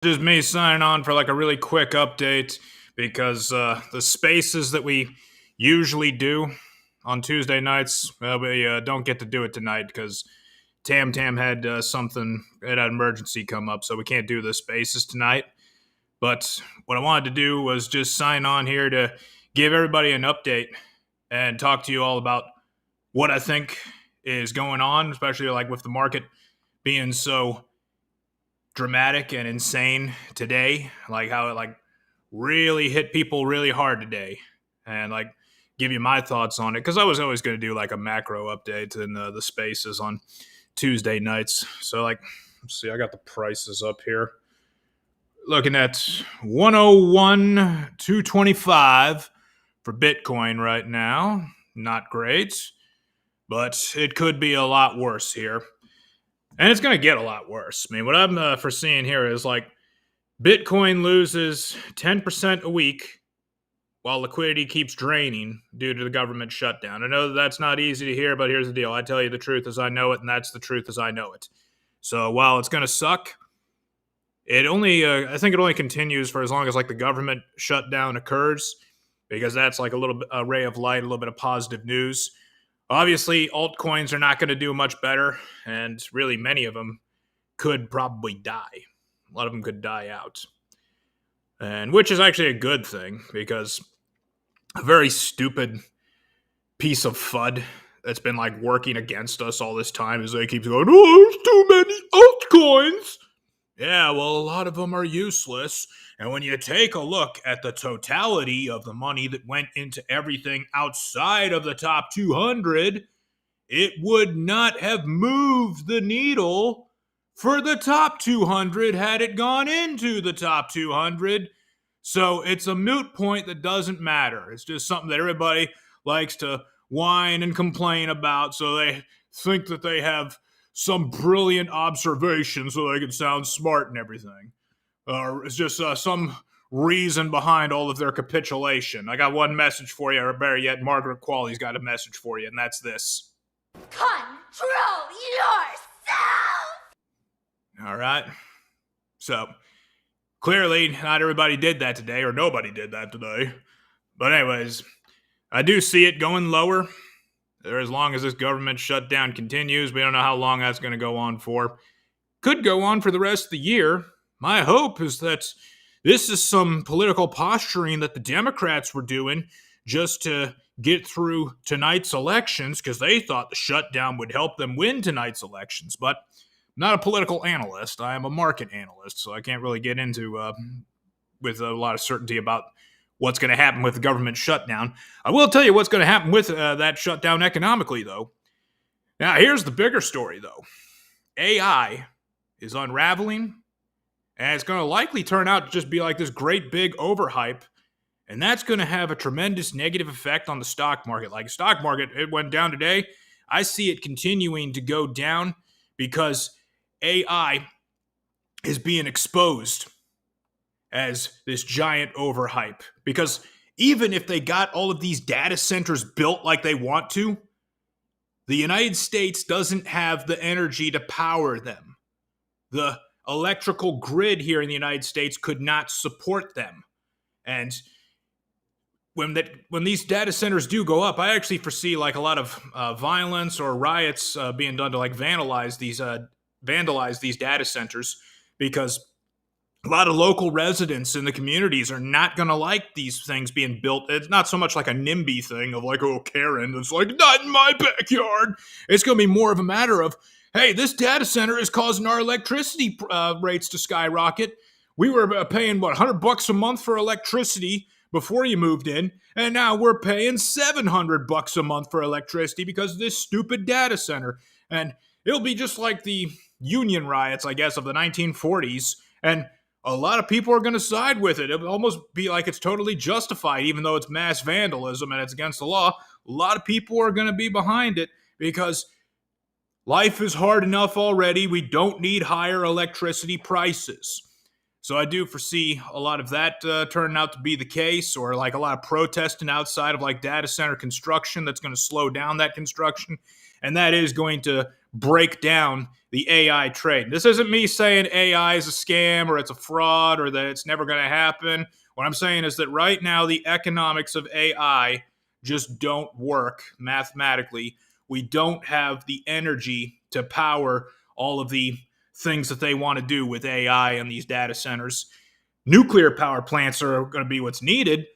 Just me signing on for like a really quick update because the spaces that we usually do on Tuesday nights, we don't get to do it tonight because Tam Tam had something, had an emergency come up, so we can't do the spaces tonight. But what I wanted to do was just sign on here to give everybody an update and talk to you all about what I think is going on, especially like with the market being so dramatic and insane today, like how it like really hit people really hard today, and like give you my thoughts on it because I was always going to do like a macro update in the spaces on Tuesday nights. So like, let's see, I got the prices up here. Looking at 101 225 for Bitcoin right now. Not great, but it could be a lot worse here. And it's going to get a lot worse. I mean, what I'm foreseeing here is like Bitcoin loses 10% a week while liquidity keeps draining due to the government shutdown. I know that's not easy to hear, but here's the deal. I tell you the truth as I know it, and that's the truth as I know it. So while it's going to suck, it only, I think it only continues for as long as like the government shutdown occurs, because that's like a little bit, a ray of light, a little bit of positive news. Obviously, altcoins are not going to do much better, and really many of them could probably die. A lot of them could die out. And which is actually a good thing because a very stupid piece of FUD that's been like working against us all this time is they keep going, oh, there's too many altcoins. Yeah, well, a lot of them are useless. And when you take a look at the totality of the money that went into everything outside of the top 200, it would not have moved the needle for the top 200 had it gone into the top 200. So it's a moot point that doesn't matter. It's just something that everybody likes to whine and complain about, so they think that they have some brilliant observation so they can sound smart and everything. Or it's just some reason behind all of their capitulation. I got one message for you, or better yet, Margaret Qualley's got a message for you, and that's this. Control yourself! All right. So, clearly, not everybody did that today, or nobody did that today. But anyways, I do see it going lower. As long as this government shutdown continues, we don't know how long that's going to go on for. Could go on for the rest of the year. My hope is that this is some political posturing that the Democrats were doing just to get through tonight's elections because they thought the shutdown would help them win tonight's elections. But I'm not a political analyst. I am a market analyst, so I can't really get into with a lot of certainty about what's going to happen with the government shutdown. I will tell you what's going to happen with that shutdown economically, though. Now, here's the bigger story, though. AI is unraveling, and it's going to likely turn out to just be like this great big overhype, and that's going to have a tremendous negative effect on the stock market. Like, stock market, it went down today. I see it continuing to go down because AI is being exposed as this giant overhype. Because even if they got all of these data centers built like they want to, the United States doesn't have the energy to power them. The electrical grid here in the United States could not support them. And when these data centers do go up, I actually foresee like a lot of violence or riots being done to like vandalize these data centers, because a lot of local residents in the communities are not going to like these things being built. It's not so much like a NIMBY thing of like, oh, Karen, it's like, not in my backyard. It's going to be more of a matter of, hey, this data center is causing our electricity rates to skyrocket. We were paying, what, $100 a month for electricity before you moved in, and now we're paying $700 a month for electricity because of this stupid data center. And it'll be just like the Union riots, I guess, of the 1940s, and a lot of people are going to side with it. It'll almost be like it's totally justified, even though it's mass vandalism and it's against the law. A lot of people are going to be behind it because life is hard enough already. We don't need higher electricity prices. So I do foresee a lot of that turning out to be the case, or like a lot of protesting outside of like data center construction that's going to slow down that construction. And that is going to break down the AI trade. This isn't me saying AI is a scam or it's a fraud or that it's never going to happen. What I'm saying is that right now the economics of AI just don't work mathematically. We don't have the energy to power all of the things that they want to do with AI and these data centers. Nuclear power plants are going to be what's needed,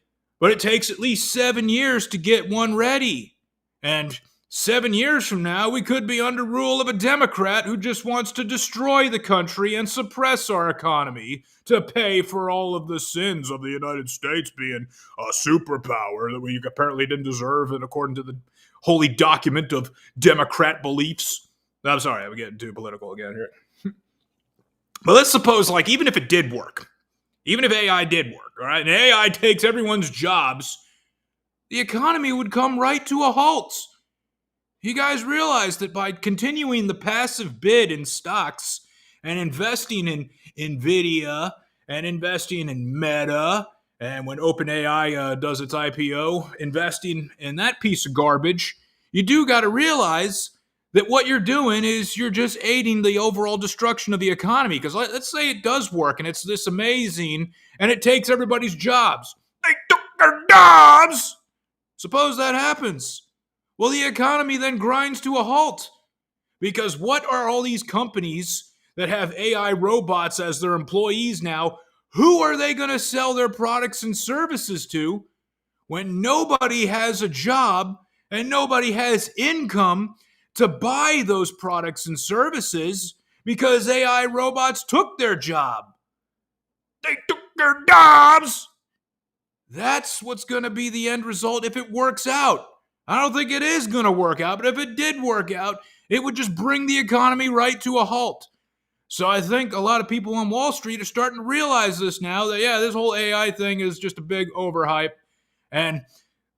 but it takes at least 7 years to get one ready. And 7 years from now, we could be under rule of a Democrat who just wants to destroy the country and suppress our economy to pay for all of the sins of the United States being a superpower that we apparently didn't deserve, and according to the holy document of Democrat beliefs. I'm sorry, I'm getting too political again here. But let's suppose, like, even if it did work, even if AI did work, all right, and AI takes everyone's jobs, the economy would come right to a halt. You guys realize that by continuing the passive bid in stocks and investing in NVIDIA and investing in Meta, and when OpenAI does its IPO, investing in that piece of garbage, you do got to realize that what you're doing is you're just aiding the overall destruction of the economy. Because let's say it does work and it's this amazing and it takes everybody's jobs. They took their jobs! Suppose that happens. Well, the economy then grinds to a halt. Because what are all these companies that have AI robots as their employees now, who are they going to sell their products and services to when nobody has a job and nobody has income to buy those products and services because AI robots took their job? They took their jobs! That's what's going to be the end result if it works out. I don't think it is going to work out, but if it did work out, it would just bring the economy right to a halt. So I think a lot of people on Wall Street are starting to realize this now, that, yeah, this whole AI thing is just a big overhype. And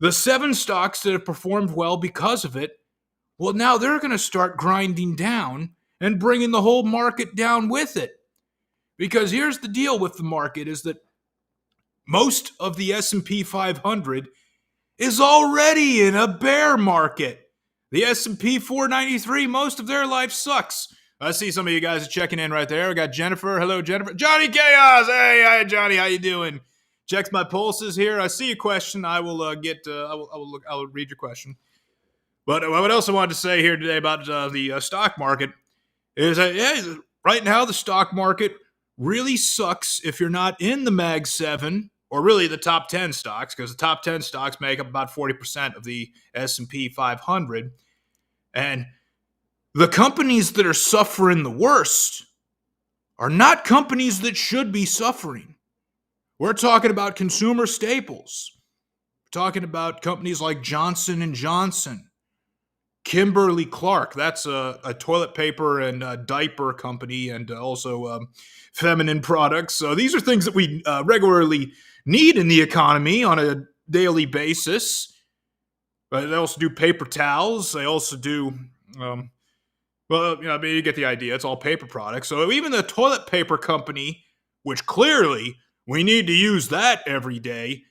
the 7 stocks that have performed well because of it, well, now they're going to start grinding down and bringing the whole market down with it. Because here's the deal with the market is that most of the S&P 500 is already in a bear market. The S&P 493, most of their life sucks. I see some of you guys are checking in right there. We got Jennifer. Hello, Jennifer. Johnny Chaos. Hey, hi, Johnny. How you doing? Checks my pulses here. I see your question. I will I will read your question. But what else I wanted to say here today about the stock market is that right now the stock market really sucks if you're not in the Mag 7 or really the top 10 stocks, because the top 10 stocks make up about 40% of the S&P 500. And the companies that are suffering the worst are not companies that should be suffering. We're talking about consumer staples. We're talking about companies like Johnson & Johnson, Kimberly-Clark, that's a toilet paper and diaper company, and also feminine products. So these are things that we regularly need in the economy on a daily basis. But they also do paper towels. They also do, you get the idea. It's all paper products. So even the toilet paper company, which clearly we need to use that every day,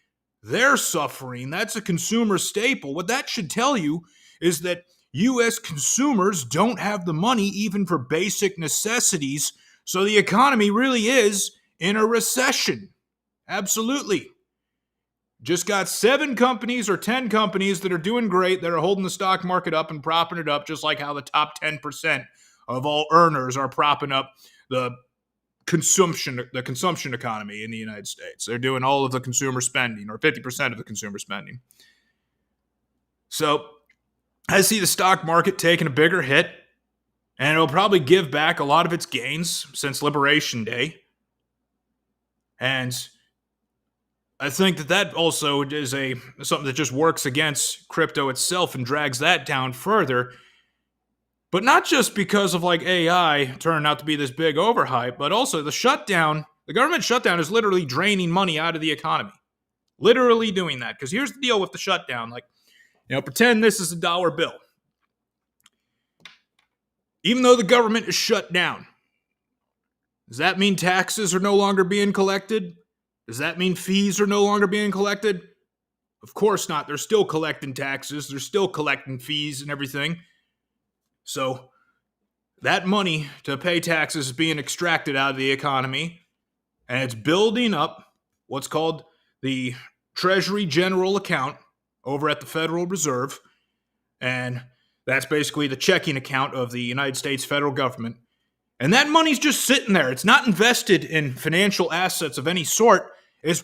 they're suffering. That's a consumer staple. What that should tell you is that U.S. consumers don't have the money even for basic necessities, so the economy really is in a recession. Absolutely. Just got 7 companies or 10 companies that are doing great, that are holding the stock market up and propping it up, just like how the top 10% of all earners are propping up the consumption economy in the United States. They're doing all of the consumer spending, or 50% of the consumer spending. So I see the stock market taking a bigger hit, and it'll probably give back a lot of its gains since Liberation Day. And I think that also is something that just works against crypto itself and drags that down further. But not just because of like AI turning out to be this big overhype, but also the government shutdown is literally draining money out of the economy. Literally doing that. Because here's the deal with the shutdown. Pretend this is a dollar bill. Even though the government is shut down, does that mean taxes are no longer being collected? Does that mean fees are no longer being collected? Of course not. They're still collecting taxes. They're still collecting fees and everything. So that money to pay taxes is being extracted out of the economy, and it's building up what's called the Treasury General Account over at the Federal Reserve, and that's basically the checking account of the United States federal government. And that money's just sitting there. It's not invested in financial assets of any sort. It's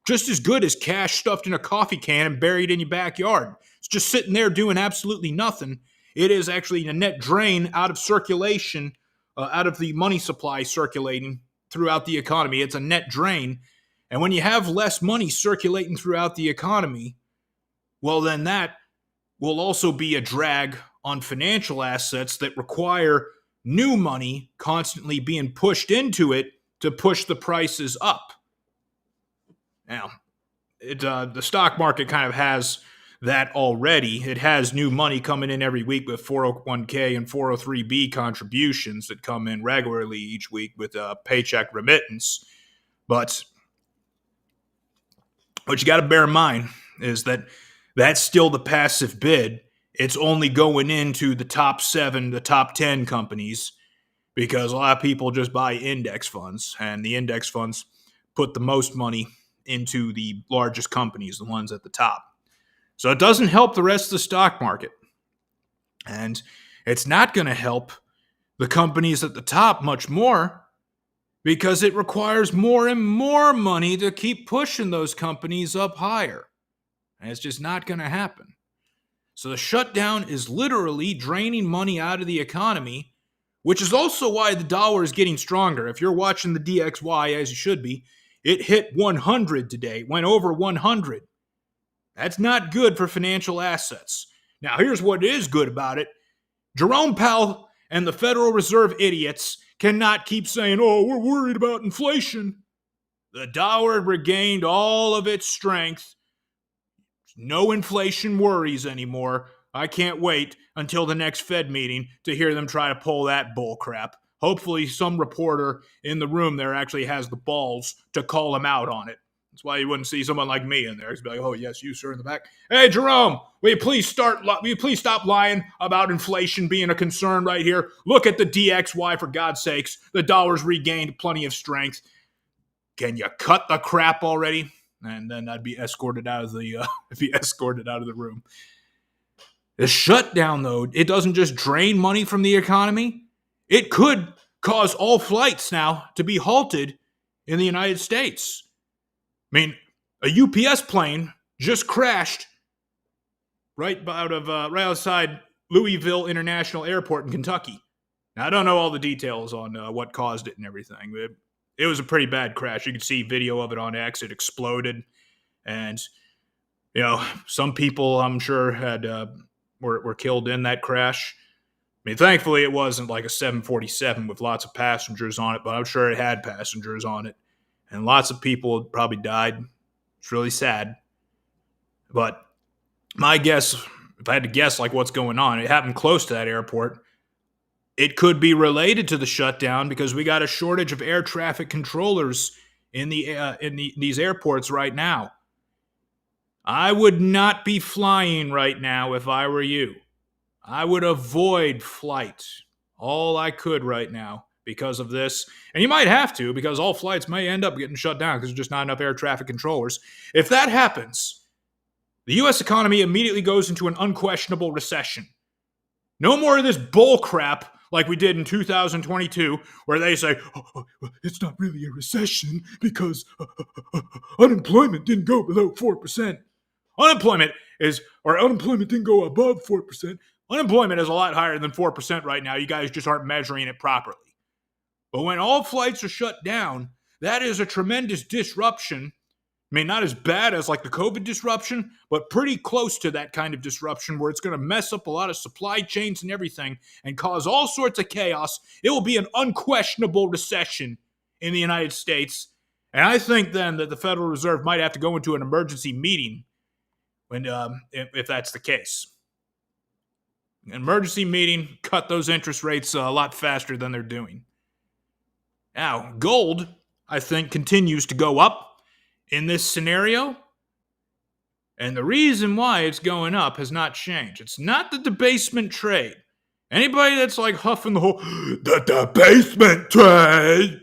just as good as cash stuffed in a coffee can and buried in your backyard. It's just sitting there doing absolutely nothing. It is actually a net drain out of circulation, out of the money supply circulating throughout the economy. It's a net drain. And when you have less money circulating throughout the economy, well, then that will also be a drag on financial assets that require new money constantly being pushed into it to push the prices up. Now, the stock market kind of has that already. It has new money coming in every week with 401k and 403b contributions that come in regularly each week with a paycheck remittance. But what you got to bear in mind is that that's still the passive bid. It's only going into the top 7, the top 10 companies, because a lot of people just buy index funds, and the index funds put the most money into the largest companies, the ones at the top. So it doesn't help the rest of the stock market. And it's not going to help the companies at the top much more, because it requires more and more money to keep pushing those companies up higher. And it's just not going to happen. So the shutdown is literally draining money out of the economy, which is also why the dollar is getting stronger. If you're watching the DXY, as you should be, it hit 100 today, went over 100. That's not good for financial assets. Now, here's what is good about it. Jerome Powell and the Federal Reserve idiots cannot keep saying, oh, we're worried about inflation. The dollar regained all of its strength. No inflation worries anymore. I can't wait until the next Fed meeting to hear them try to pull that bull crap. Hopefully some reporter in the room there actually has the balls to call him out on it. That's why you wouldn't see someone like me in there. He'd be like, oh, yes, you, sir, in the back. Hey, Jerome, will you please stop lying about inflation being a concern right here? Look at the DXY, for God's sakes. The dollar's regained plenty of strength. Can you cut the crap already? And then I'd be escorted out of the room. The shutdown, though, it doesn't just drain money from the economy. It could cause all flights now to be halted in the United States. I mean, a UPS plane just crashed right outside Louisville International Airport in Kentucky. Now, I don't know all the details on what caused it and everything. It was a pretty bad crash. You could see video of it on X. It exploded. And, some people, I'm sure, were killed in that crash. I mean, thankfully, it wasn't like a 747 with lots of passengers on it, but I'm sure it had passengers on it. And lots of people probably died. It's really sad. But my guess, if I had to guess like what's going on, it happened close to that airport. It could be related to the shutdown because we got a shortage of air traffic controllers in these airports right now. I would not be flying right now if I were you. I would avoid flight all I could right now because of this. And you might have to, because all flights may end up getting shut down because there's just not enough air traffic controllers. If that happens, the U.S. economy immediately goes into an unquestionable recession. No more of this bull crap like we did in 2022, where they say, oh, it's not really a recession because unemployment didn't go below 4%. Unemployment didn't go above 4%. Unemployment is a lot higher than 4% right now. You guys just aren't measuring it properly. But when all flights are shut down, that is a tremendous disruption. I mean, not as bad as like the COVID disruption, but pretty close to that kind of disruption where it's going to mess up a lot of supply chains and everything and cause all sorts of chaos. It will be an unquestionable recession in the United States. And I think then that the Federal Reserve might have to go into an emergency meeting if that's the case. An emergency meeting, cut those interest rates a lot faster than they're doing. Now, gold, I think, continues to go up in this scenario, and the reason why it's going up has not changed. It's not the debasement trade. Anybody that's like huffing the whole the debasement trade,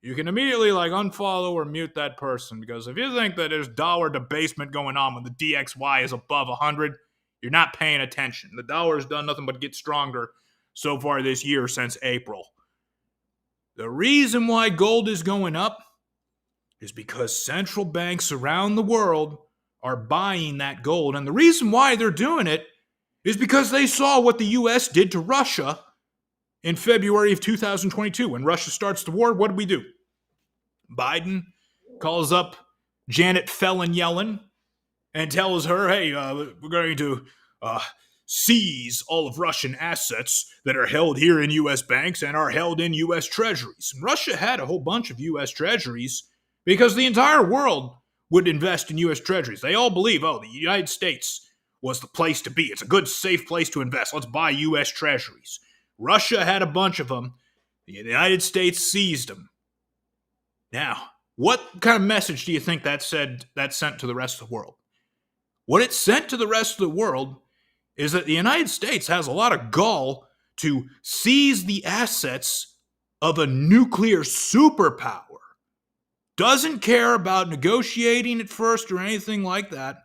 you can immediately like unfollow or mute that person, because if you think that there's dollar debasement going on when the DXY is above 100, you're not paying attention. The dollar has done nothing but get stronger so far this year since April. The reason why gold is going up is because central banks around the world are buying that gold. And the reason why they're doing it is because they saw what the U.S. did to Russia in February of 2022. When Russia starts the war, what do? Biden calls up Janet Fallon Yellen and tells her, hey, we're going to seize all of Russian assets that are held here in U.S. banks and are held in U.S. treasuries. And Russia had a whole bunch of U.S. treasuries because the entire world would invest in U.S. treasuries. They all believe, the United States was the place to be. It's a good, safe place to invest. Let's buy U.S. treasuries. Russia had a bunch of them. The United States seized them. Now, what kind of message do you think that sent to the rest of the world? What it sent to the rest of the world is that the United States has a lot of gall to seize the assets of a nuclear superpower. Doesn't care about negotiating at first or anything like that.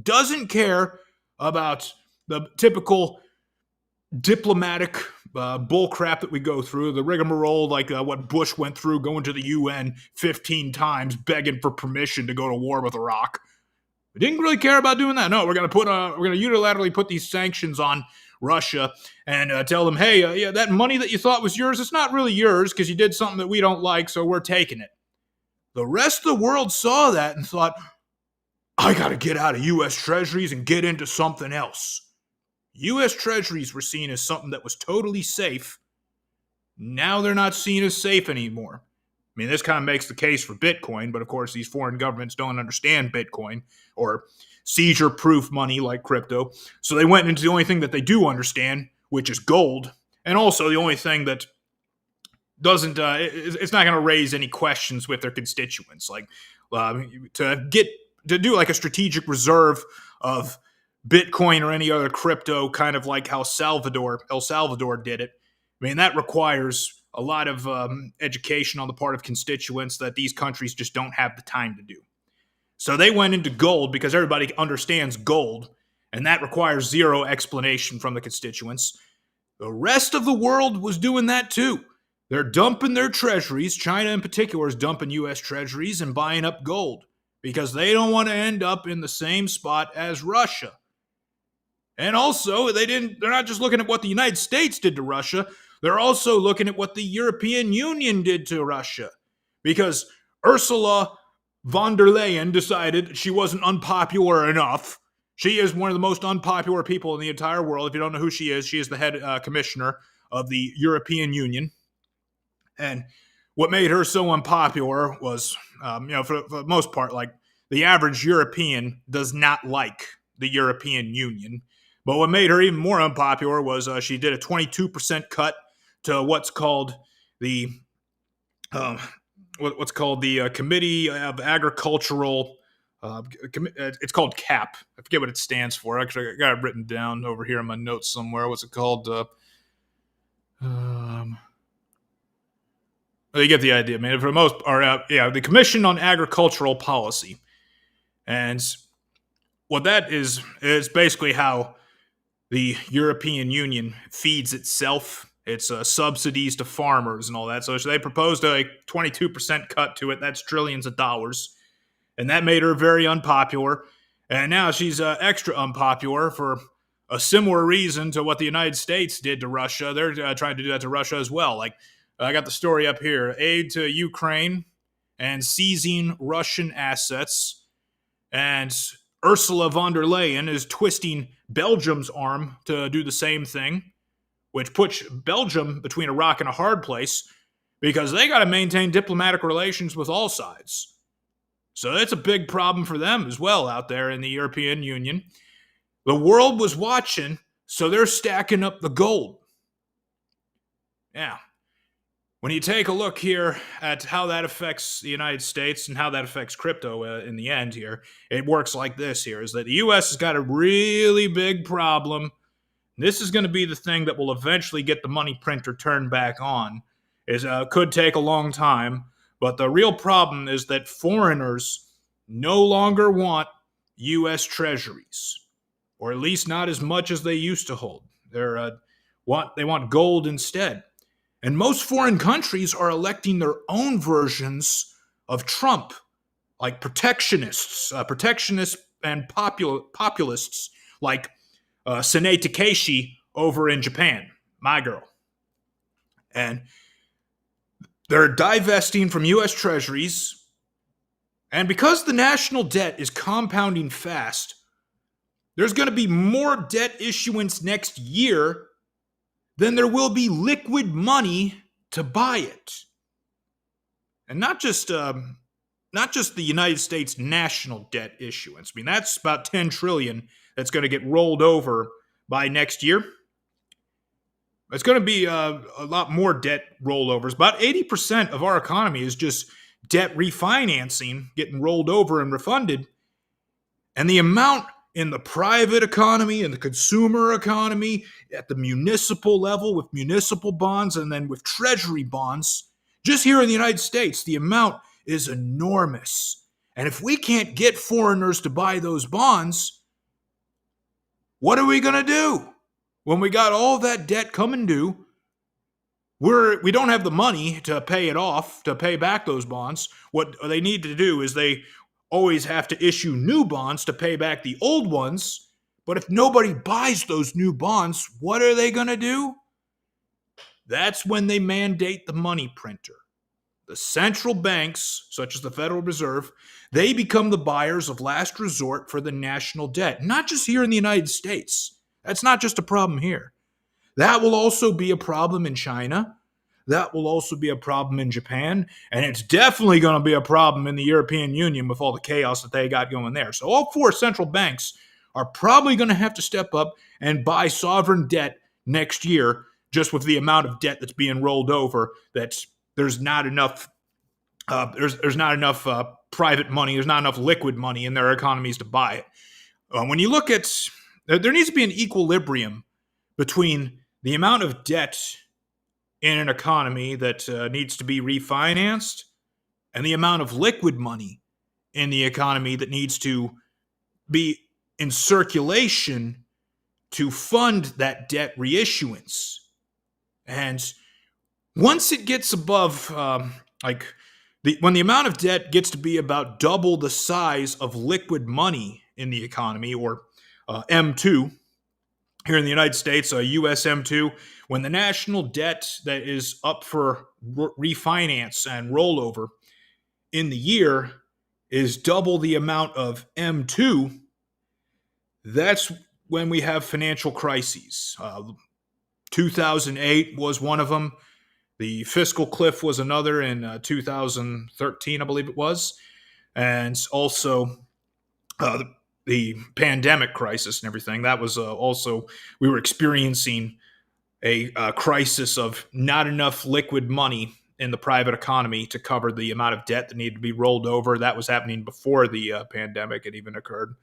Doesn't care about the typical diplomatic bullcrap that we go through, the rigmarole, like what Bush went through going to the UN 15 times, begging for permission to go to war with Iraq. We didn't really care about doing that. No, we're going to unilaterally put these sanctions on Russia and tell them, hey, that money that you thought was yours, it's not really yours because you did something that we don't like, so we're taking it. The rest of the world saw that and thought, I got to get out of U.S. treasuries and get into something else. U.S. treasuries were seen as something that was totally safe. Now they're not seen as safe anymore. I mean, this kind of makes the case for Bitcoin, but of course these foreign governments don't understand Bitcoin or seizure-proof money like crypto. So they went into the only thing that they do understand, which is gold, and also the only thing that doesn't, it's not going to raise any questions with their constituents. Like to do like a strategic reserve of Bitcoin or any other crypto, kind of like how El Salvador did it. I mean, that requires a lot of education on the part of constituents that these countries just don't have the time to do. So they went into gold because everybody understands gold, and that requires zero explanation from the constituents. The rest of the world was doing that too. They're dumping their treasuries. China in particular is dumping U.S. treasuries and buying up gold because they don't want to end up in the same spot as Russia. And also, they're not just looking at what the United States did to Russia, they're also looking at what the European Union did to Russia. Because Ursula von der Leyen decided she wasn't unpopular enough. She is one of the most unpopular people in the entire world. If you don't know who she is the head commissioner of the European Union. And what made her so unpopular was, for the most part, like the average European does not like the European Union. But what made her even more unpopular was she did a 22% cut to what's called the Committee of Agricultural. It's called CAP. I forget what it stands for. Actually, I got it written down over here in my notes somewhere. What's it called? You get the idea, man. For the most part, the Commission on Agricultural Policy, and what that is basically how the European Union feeds itself. It's subsidies to farmers and all that. So they proposed a 22% cut to it. That's trillions of dollars. And that made her very unpopular. And now she's extra unpopular for a similar reason to what the United States did to Russia. They're trying to do that to Russia as well. Like, I got the story up here. Aid to Ukraine and seizing Russian assets. And Ursula von der Leyen is twisting Belgium's arm to do the same thing, which puts Belgium between a rock and a hard place because they got to maintain diplomatic relations with all sides. So it's a big problem for them as well out there in the European Union. The world was watching, so they're stacking up the gold. Yeah. When you take a look here at how that affects the United States and how that affects crypto in the end here, it works like this here, is that the U.S. has got a really big problem This is going to be the thing that will eventually get the money printer turned back on. It could take a long time, but the real problem is that foreigners no longer want U.S. treasuries, or at least not as much as they used to hold. They want gold instead. And most foreign countries are electing their own versions of Trump, like protectionists and populists like Sine Takeshi over in Japan, my girl. And they're divesting from U.S. treasuries. And because the national debt is compounding fast, there's going to be more debt issuance next year than there will be liquid money to buy it. And not just the United States national debt issuance. I mean, that's about $10 trillion that's going to get rolled over by next year. It's going to be a lot more debt rollovers. About 80% of our economy is just debt refinancing, getting rolled over and refunded. And the amount in the private economy and the consumer economy, at the municipal level with municipal bonds and then with treasury bonds, just here in the United States, the amount is enormous. And if we can't get foreigners to buy those bonds, what are we going to do? When we got all that debt coming due, we don't have the money to pay it off, to pay back those bonds. What they need to do is they always have to issue new bonds to pay back the old ones. But if nobody buys those new bonds, what are they going to do? That's when they mandate the money printer. The central banks, such as the Federal Reserve, they become the buyers of last resort for the national debt, not just here in the United States. That's not just a problem here. That will also be a problem in China. That will also be a problem in Japan. And it's definitely going to be a problem in the European Union with all the chaos that they got going there. So all four central banks are probably going to have to step up and buy sovereign debt next year, just with the amount of debt that's being rolled over. There's not enough private money. There's not enough liquid money in their economies to buy it. When you look at, there needs to be an equilibrium between the amount of debt in an economy that needs to be refinanced and the amount of liquid money in the economy that needs to be in circulation to fund that debt reissuance. And once it gets above, when the amount of debt gets to be about double the size of liquid money in the economy, or M2, here in the United States, US M2, when the national debt that is up for refinance and rollover in the year is double the amount of M2, that's when we have financial crises. 2008 was one of them. The fiscal cliff was another in 2013, I believe it was. And also the pandemic crisis and everything. That was also, we were experiencing a crisis of not enough liquid money in the private economy to cover the amount of debt that needed to be rolled over. That was happening before the pandemic had even occurred.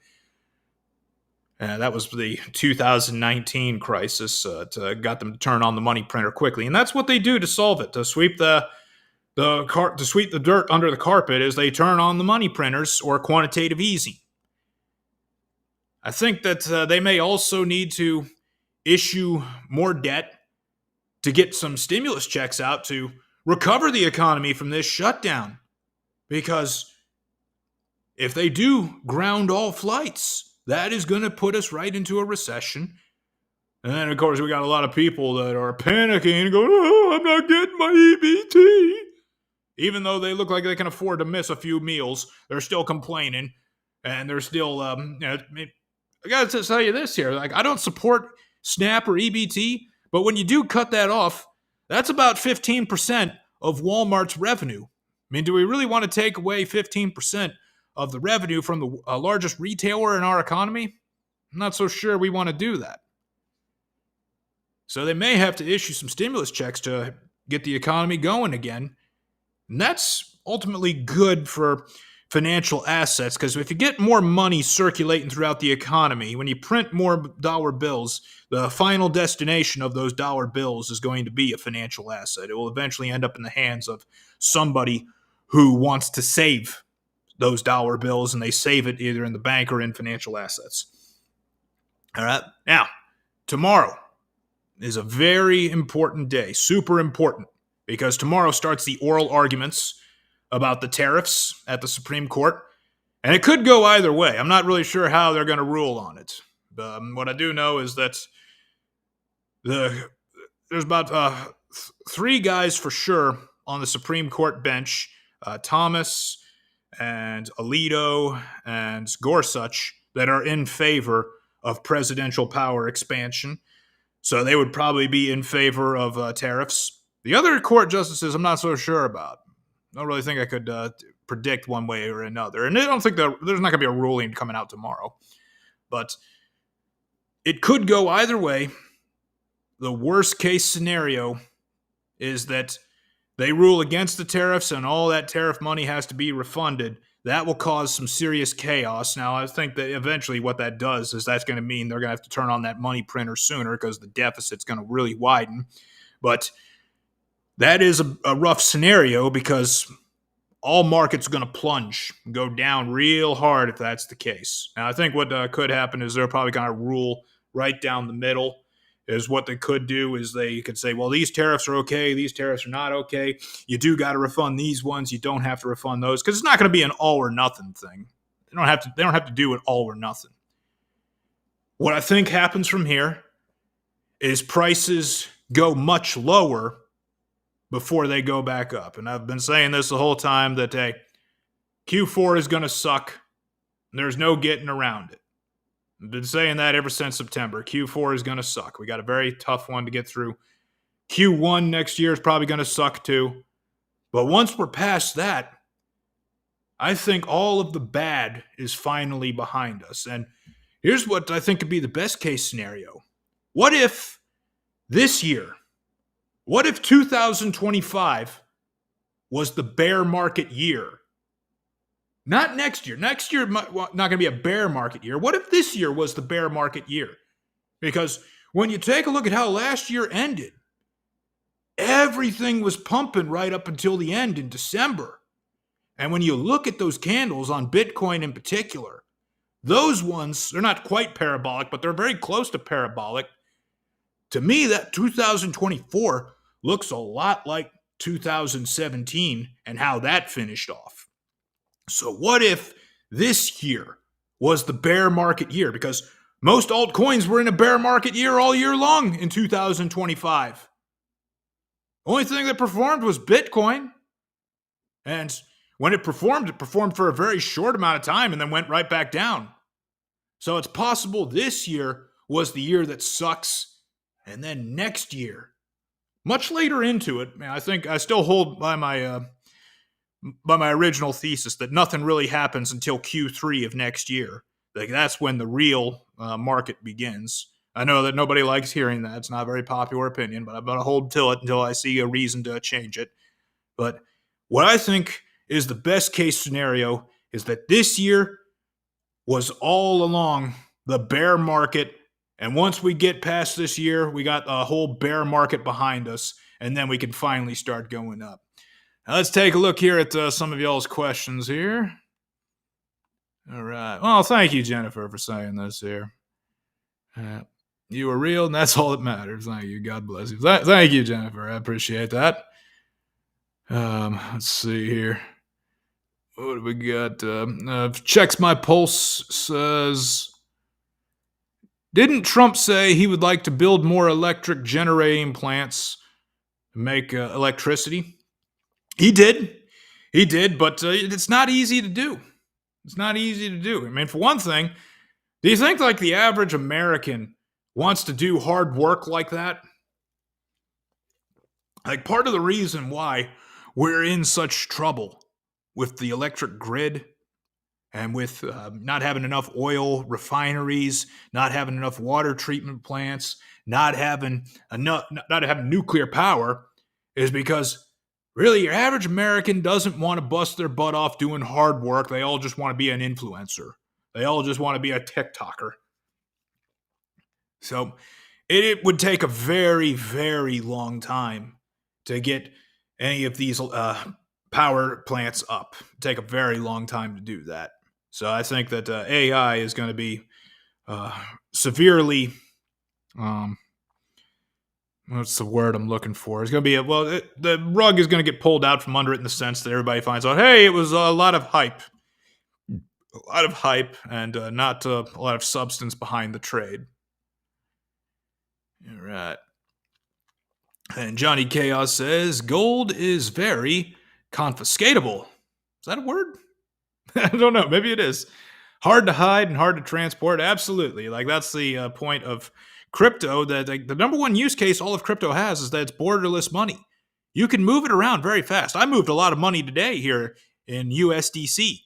That was the 2019 crisis. Got them to turn on the money printer quickly, and that's what they do to solve it. To sweep the dirt under the carpet, is they turn on the money printers or quantitative easing. I think that they may also need to issue more debt to get some stimulus checks out to recover the economy from this shutdown, because if they do ground all flights, that is going to put us right into a recession. And then, of course, we got a lot of people that are panicking and going, oh, I'm not getting my EBT. Even though they look like they can afford to miss a few meals, they're still complaining. And they're still, I got to tell you this here. Like, I don't support SNAP or EBT, but when you do cut that off, that's about 15% of Walmart's revenue. I mean, do we really want to take away 15% of the revenue from the largest retailer in our economy? I'm not so sure we want to do that. So they may have to issue some stimulus checks to get the economy going again. And that's ultimately good for financial assets, because if you get more money circulating throughout the economy, when you print more dollar bills, the final destination of those dollar bills is going to be a financial asset. It will eventually end up in the hands of somebody who wants to save those dollar bills, and they save it either in the bank or in financial assets. All right. Now, tomorrow is a very important day, super important, because tomorrow starts the oral arguments about the tariffs at the Supreme Court, and it could go either way. I'm not really sure how they're going to rule on it. What I do know is that there's about 3 guys for sure on the Supreme Court bench, Thomas and Alito and Gorsuch, that are in favor of presidential power expansion. So they would probably be in favor of tariffs. The other court justices, I'm not so sure about. I don't really think I could predict one way or another. And I don't think there's not going to be a ruling coming out tomorrow. But it could go either way. The worst case scenario is that they rule against the tariffs and all that tariff money has to be refunded. That will cause some serious chaos. Now, I think that eventually what that does is that's going to mean they're going to have to turn on that money printer sooner because the deficit's going to really widen. But that is a rough scenario because all markets are going to plunge and go down real hard if that's the case. Now, I think what could happen is they're probably going to rule right down the middle. Is what they could do is they could say, well, these tariffs are okay, these tariffs are not okay. You do got to refund these ones. You don't have to refund those because it's not going to be an all or nothing thing. They don't have to do it all or nothing. What I think happens from here is prices go much lower before they go back up. And I've been saying this the whole time that Q4 is going to suck. And there's no getting around it. I've been saying that ever since September. Q4 is going to suck. We got a very tough one to get through. Q1 next year is probably going to suck too. But once we're past that, I think all of the bad is finally behind us. And here's what I think could be the best case scenario. What if this year, what if 2025 was the bear market year? Not next year. Next year not going to be a bear market year. What if this year was the bear market year? Because when you take a look at how last year ended, everything was pumping right up until the end in December. And when you look at those candles on Bitcoin in particular, those ones, they're not quite parabolic, but they're very close to parabolic. To me, that 2024 looks a lot like 2017 and how that finished off. So what if this year was the bear market year? Because most altcoins were in a bear market year all year long in 2025. The only thing that performed was Bitcoin. And when it performed for a very short amount of time and then went right back down. So it's possible this year was the year that sucks. And then next year, much later into it, I think I still hold by my original thesis that nothing really happens until Q3 of next year. Like that's when the real market begins. I know that nobody likes hearing that. It's not a very popular opinion, but I'm going to hold to it until I see a reason to change it. But what I think is the best case scenario is that this year was all along the bear market. And once we get past this year, we got a whole bear market behind us, and then we can finally start going up. Now let's take a look here at some of y'all's questions here. All right. Well, thank you, Jennifer, for saying this here. You were real, and that's all that matters. Thank you. God bless you. Thank you, Jennifer. I appreciate that. Let's see here. What do we got? Checks My Pulse says, didn't Trump say he would like to build more electric generating plants to make electricity? He did, but it's not easy to do. It's not easy to do. I mean, for one thing, do you think like the average American wants to do hard work like that? Like part of the reason why we're in such trouble with the electric grid and with not having enough oil refineries, not having enough water treatment plants, not having nuclear power is because Really, your average American doesn't want to bust their butt off doing hard work. They all just want to be an influencer. They all just want to be a TikToker. So it would take a very, very long time to get any of these power plants up. It'd take a very long time to do that. So I think that AI is going to be severely, what's the word I'm looking for? It's going to be the rug is going to get pulled out from under it in the sense that everybody finds out, hey, it was a lot of hype. A lot of hype and not a lot of substance behind the trade. All right. And Johnny Chaos says, gold is very confiscatable. Is that a word? I don't know. Maybe it is. Hard to hide and hard to transport. Absolutely. Like, that's the point of crypto. That the number one use case all of crypto has is that it's borderless money. You can move it around very fast. I moved a lot of money today here in USDC.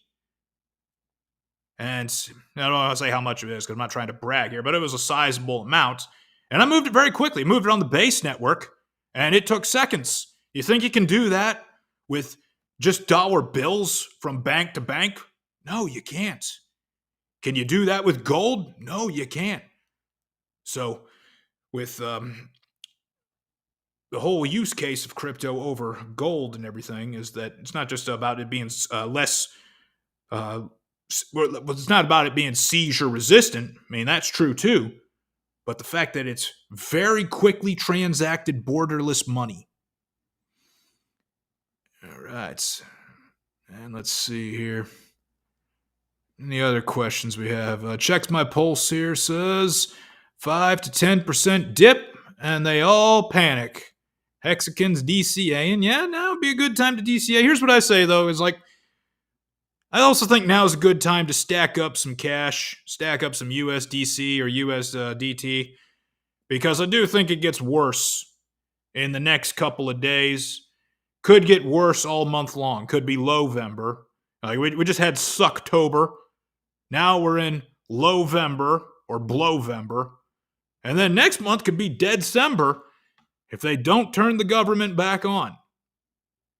And I don't want to say how much it is because I'm not trying to brag here, but it was a sizable amount. And I moved it very quickly. Moved it on the Base network, and it took seconds. You think you can do that with just dollar bills from bank to bank? No, you can't. Can you do that with gold? No, you can't. So with the whole use case of crypto over gold and everything is that it's not just about it being less... it's not about it being seizure resistant. I mean, that's true too. But the fact that it's very quickly transacted borderless money. All right. And let's see here. Any other questions we have? Checks my pulse here, says 5 to 10% dip, and they all panic. Hexicans DCAing. Yeah, now would be a good time to DCA. Here's what I say, though, is like, I also think now is a good time to stack up some cash, stack up some USDC or USDT, because I do think it gets worse in the next couple of days. Could get worse all month long. Could be Lowvember. Like we just had Sucktober. Now we're in Lowvember or Blowvember. And then next month could be Deadcember if they don't turn the government back on.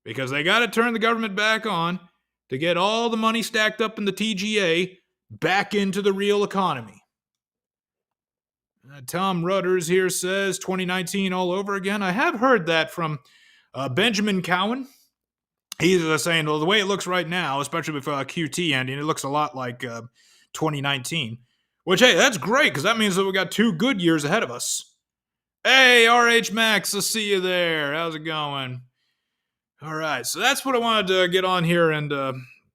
Because they got to turn the government back on to get all the money stacked up in the TGA back into the real economy. Tom Rudders here says 2019 all over again. I have heard that from Benjamin Cowan. He's saying, well, the way it looks right now, especially with QT ending, it looks a lot like 2019. Which, hey, that's great, because that means that we got 2 good years ahead of us. Hey, RH Max, I see you there. How's it going? All right, so that's what I wanted to get on here and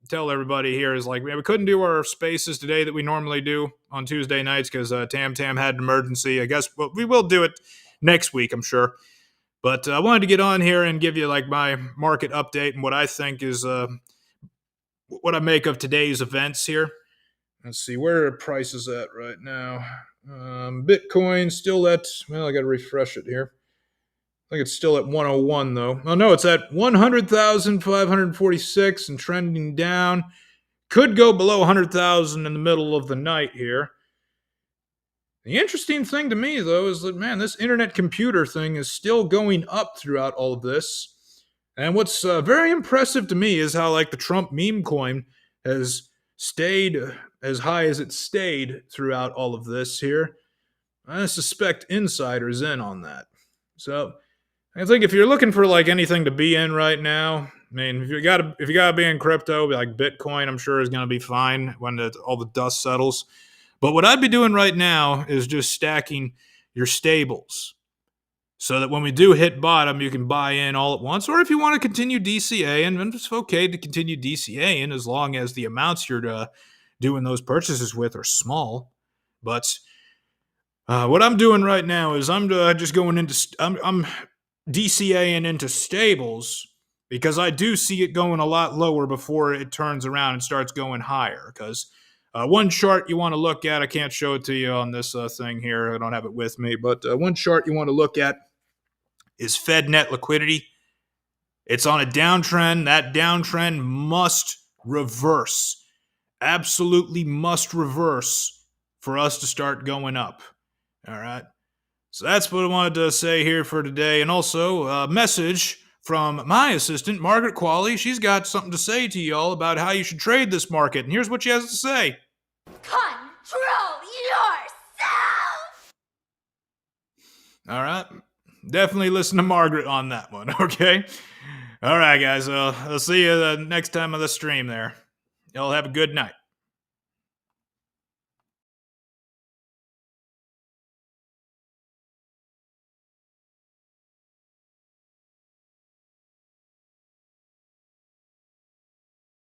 tell everybody here is like, we couldn't do our spaces today that we normally do on Tuesday nights because Tam Tam had an emergency. I guess we will do it next week, I'm sure. But I wanted to get on here and give you like my market update and what I think is what I make of today's events here. Let's see, where are prices at right now? Bitcoin still at, well, I got to refresh it here. I think it's still at 101, though. Oh, no, it's at 100,546 and trending down. Could go below 100,000 in the middle of the night here. The interesting thing to me, though, is that, man, this internet computer thing is still going up throughout all of this. And what's very impressive to me is how, like, the Trump meme coin has stayed as high as it stayed throughout all of this here. I suspect insiders in on that. So I think if you're looking for like anything to be in right now, I mean, if you gotta be in crypto, like Bitcoin, I'm sure is gonna be fine when all the dust settles. But what I'd be doing right now is just stacking your stables, so that when we do hit bottom, you can buy in all at once. Or if you want to continue DCAing, then it's okay to continue DCAing as long as the amounts you're doing those purchases with are small. But what I'm doing right now is I'm just going into I'm DCAing into stables because I do see it going a lot lower before it turns around and starts going higher. Because one chart you want to look at, I can't show it to you on this thing here. I don't have it with me. But one chart you want to look at is Fed net liquidity. It's on a downtrend. That downtrend must reverse. Absolutely must reverse for us to start going up. All right. So that's what I wanted to say here for today. And also, a message from my assistant, Margaret Qualley. She's got something to say to y'all about how you should trade this market, and here's what she has to say. Control yourself! All right. Definitely listen to Margaret on that one, okay? All right, guys. I'll see you the next time of the stream there. Y'all have a good night.